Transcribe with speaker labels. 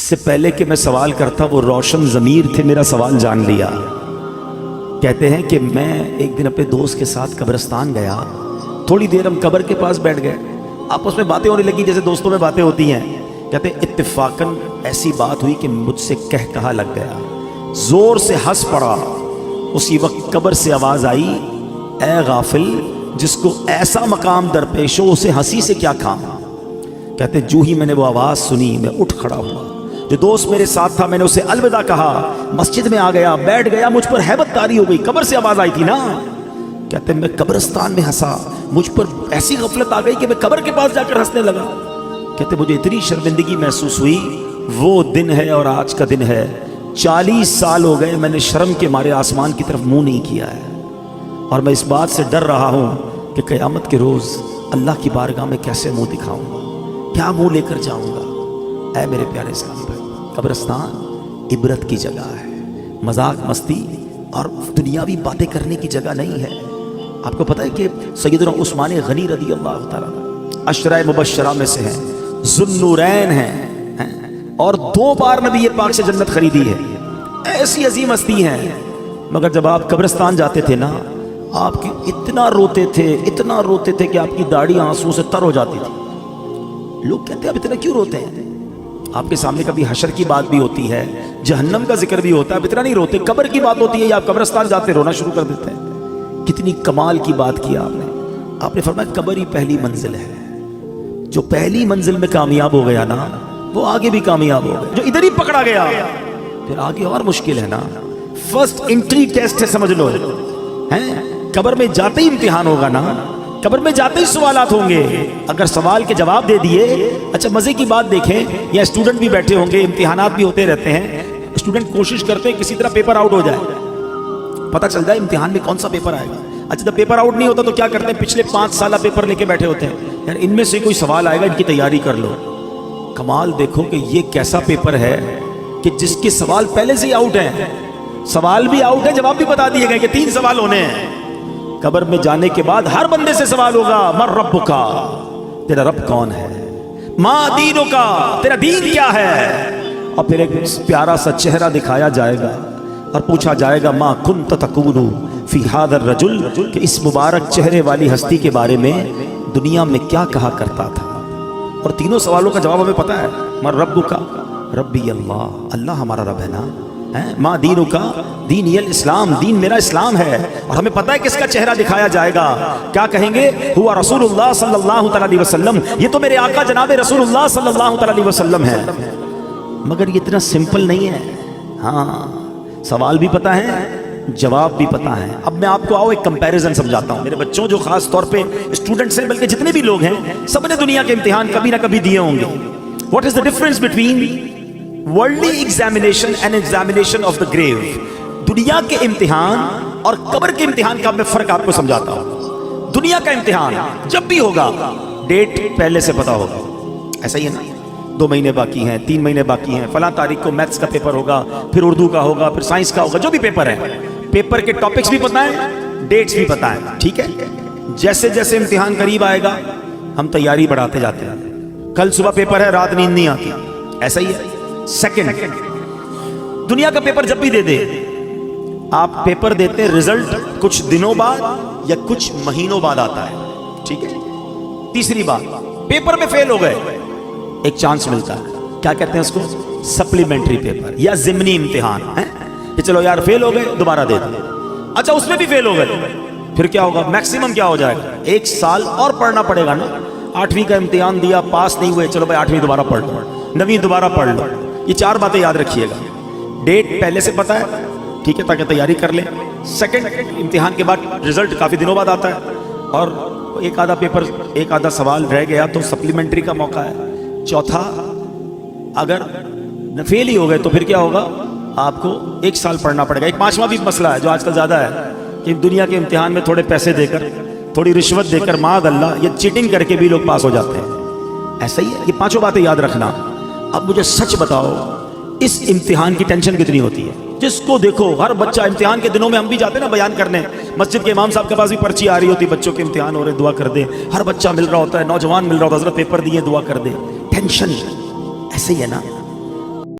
Speaker 1: سے پہلے کہ میں سوال کرتا وہ روشن ضمیر تھے، میرا سوال جان لیا۔ کہتے ہیں کہ میں ایک دن اپنے دوست کے ساتھ قبرستان گیا، تھوڑی دیر ہم قبر کے پاس بیٹھ گئے، آپس میں باتیں ہونے لگی جیسے دوستوں میں باتیں ہوتی ہیں۔ کہتے ہیں اتفاقاً ایسی بات ہوئی کہ مجھ سے کہہ کہا لگ گیا، زور سے ہنس پڑا۔ اسی وقت قبر سے آواز آئی، اے غافل، جس کو ایسا مقام درپیش ہو اسے ہنسی سے کیا کام۔ کہتے جو ہی میں نے وہ آواز سنی میں اٹھ کھڑا ہوا، جو دوست میرے ساتھ تھا میں نے اسے الوداع کہا، مسجد میں آ گیا، بیٹھ گیا، مجھ پر ہیبت طاری ہو گئی، قبر سے آواز آئی تھی نا۔ کہتے میں قبرستان میں ہنسا، مجھ پر ایسی غفلت آ گئی کہ میں قبر کے پاس جا کر ہنسنے لگا۔ کہتے مجھے اتنی شرمندگی محسوس ہوئی، وہ دن ہے اور آج کا دن ہے، 40 سال ہو گئے میں نے شرم کے مارے آسمان کی طرف منہ نہیں کیا ہے، اور میں اس بات سے ڈر رہا ہوں کہ قیامت کے روز اللہ کی بارگاہ میں کیسے منہ دکھاؤں گا، کیا منہ لے کر جاؤں گا۔ اے میرے پیارے اسلامی بھائی، قبرستان عبرت کی جگہ ہے، مذاق مستی اور دنیاوی باتیں کرنے کی جگہ نہیں ہے۔ آپ کو پتہ ہے کہ سیدنا عثمان غنی رضی اللہ تعالیٰ عشرہ مبشرہ میں سے ہیں، ذوالنورین ہیں، اور 2 بار نبی پاک سے جنت خریدی ہے، ایسی عظیم ہستی ہیں۔ مگر جب آپ قبرستان جاتے تھے نا، آپ کی اتنا روتے تھے کہ آپ کی داڑھی آنسو سے تر ہو جاتی تھی۔ لوگ کہتے ہیں اب اتنا کیوں روتے ہیں؟ آپ کے سامنے کبھی حشر کی بات بھی ہوتی ہے، جہنم کا ذکر بھی ہوتا ہے، اب اتنا نہیں روتے۔ قبر کی بات ہوتی ہے یا آپ قبرستان جاتے رونا شروع کر دیتے ہیں۔ کتنی کمال کی بات کی آپ نے فرمایا قبر ہی پہلی منزل ہے، جو پہلی منزل میں کامیاب ہو گیا نا وہ آگے بھی کامیاب ہو گیا، جو ادھر ہی پکڑا گیا پھر آگے اور مشکل ہے نا۔ فرسٹ انٹری ٹیسٹ ہے سمجھ لو، قبر میں جاتے ہی امتحان ہوگا نا، قبر میں جاتے ہی سوالات ہوں گے۔ اگر سوال کے جواب دے دیے، اچھا مزے کی بات دیکھیں، یا اسٹوڈنٹ بھی بیٹھے ہوں گے، امتحانات بھی ہوتے رہتے ہیں، اسٹوڈنٹ کوشش کرتے ہیں کسی طرح پیپر آؤٹ ہو جائے، پتہ چل جائے امتحان میں کون سا پیپر آئے گا۔ اچھا جب پیپر آؤٹ نہیں ہوتا تو کیا کرتے ہیں، پچھلے 5 سالہ پیپر لے کے بیٹھے ہوتے ہیں، یار ان میں سے کوئی سوال آئے گا، ان کی تیاری کر لو۔ کمال دیکھو کہ یہ کیسا پیپر ہے کہ جس کے سوال پہلے سے ہی آؤٹ ہیں، سوال بھی آؤٹ ہے، جواب بھی بتا دیے گئے کہ 3 سوال ہونے ہیں۔ قبر میں جانے کے بعد ہر بندے سے سوال ہوگا، من ربک، تیرا رب کون ہے، ما دینک، تیرا دین کیا ہے، اور پھر ایک پیارا سا چہرہ دکھایا جائے گا اور پوچھا جائے گا ما کنت تقول فی ھذا الرجل، کہ اس مبارک چہرے والی ہستی کے بارے میں دنیا میں کیا کہا کرتا تھا۔ اور تینوں سوالوں کا جواب ہمیں پتہ ہے، من ربک، ربی اللہ، اللہ ہمارا رب ہے نا، ما دینک، دین الاسلام، دین میرا اسلام ہے، اور ہمیں پتہ ہے کس کا چہرہ دکھایا جائے گا، کیا کہیں گے، ہوا رسول اللہ صلی اللہ علیہ وسلم، یہ تو میرے آقا جناب رسول اللہ صلی اللہ علیہ وسلم ہے۔ مگر یہ اتنا سمپل نہیں ہے، ہاں سوال بھی پتہ ہے، جواب بھی پتہ ہے۔ اب میں آپ کو ایک کمپیریزن سمجھاتا ہوں، میرے بچوں جو خاص طور پہ اسٹوڈنٹس ہیں، بلکہ جتنے بھی لوگ ہیں، سب نے دنیا کے امتحان کبھی نہ کبھی دیے ہوں گے۔ What is the difference between worldly examination and examination of the grave? دنیا کے امتحان اور قبر کے امتحان کا میں فرق آپ کو سمجھاتا ہوں۔ دنیا کا امتحان جب بھی ہوگا ڈیٹ پہلے سے پتا ہوگا، ایسا ہی ہے نا، 2 مہینے باقی ہیں، 3 مہینے باقی ہیں، فلاں تاریخ کو میتھس کا پیپر ہوگا، پھر اردو کا ہوگا، پھر سائنس کا ہوگا، جو بھی پیپر ہے، پیپر کے ٹاپکس بھی پتہ ہیں، ڈیٹس بھی پتہ ہیں، ٹھیک ہے۔ جیسے جیسے امتحان قریب آئے گا ہم تیاری بڑھاتے جاتے ہیں، کل صبح پیپر ہے، رات نیند نہیں آتی، ایسا ہی ہے۔ سیکنڈ، دنیا کا پیپر جب بھی دے دے، آپ پیپر دیتے ہیں، رزلٹ کچھ دنوں بعد یا کچھ مہینوں بعد آتا ہے، ٹھیک ہے۔ تیسری بات، پیپر میں فیل ہو گئے، ایک چانس ملتا ہے، کیا کہتے ہیں اس کو، سپلیمنٹری پیپر یا ضمنی امتحان، کہ چلو یار فیل ہو گئے دوبارہ دے دیں۔ اچھا اس میں بھی فیل ہو گئے، پھر کیا ہوگا، میکسیمم کیا ہو جائے گا، 1 سال اور پڑھنا پڑے گا نا۔ 8ویں کا امتحان دیا، پاس نہیں ہوئے، چلو بھائی 8ویں دوبارہ پڑھ لو، 9ویں دوبارہ پڑھ لو۔ یہ 4 باتیں یاد رکھیے گا، ڈیٹ پہلے سے پتہ ہے، ٹھیک ہے، تاکہ تیاری کر لیں۔ سیکنڈ، امتحان کے بعد رزلٹ کافی دنوں بعد آتا ہے، اور ایک آدھا پیپر، ایک آدھا سوال رہ گیا تو سپلیمنٹری کا موقع ہے۔ چوتھا، اگر فیل ہی ہو گئے تو پھر کیا ہوگا، آپ کو 1 سال پڑھنا پڑے گا۔ ایک 5واں بھی مسئلہ ہے جو آج کل زیادہ ہے، کہ دنیا کے امتحان میں تھوڑے پیسے دے کر، تھوڑی رشوت دے کر، معاذ اللہ، یہ چیٹنگ کر کے بھی لوگ پاس ہو جاتے ہیں، ایسا ہی ہے۔ یہ 5 باتیں یاد رکھنا۔ اب مجھے سچ بتاؤ، اس امتحان کی ٹینشن کتنی ہوتی ہے؟ جس کو دیکھو، ہر بچہ، امتحان کے دنوں میں ہم بھی جاتے ہیں نا بیان کرنے، مسجد کے امام صاحب کے پاس بھی پرچی آ رہی ہوتی، بچوں کے امتحان ہو رہے، دعا کر دے، ہر بچہ مل رہا ہوتا ہے، نوجوان مل رہا ہوتا ہے، حضرت پیپر دیے دعا کر دے، ٹینشن ایسے ہی ہے نا۔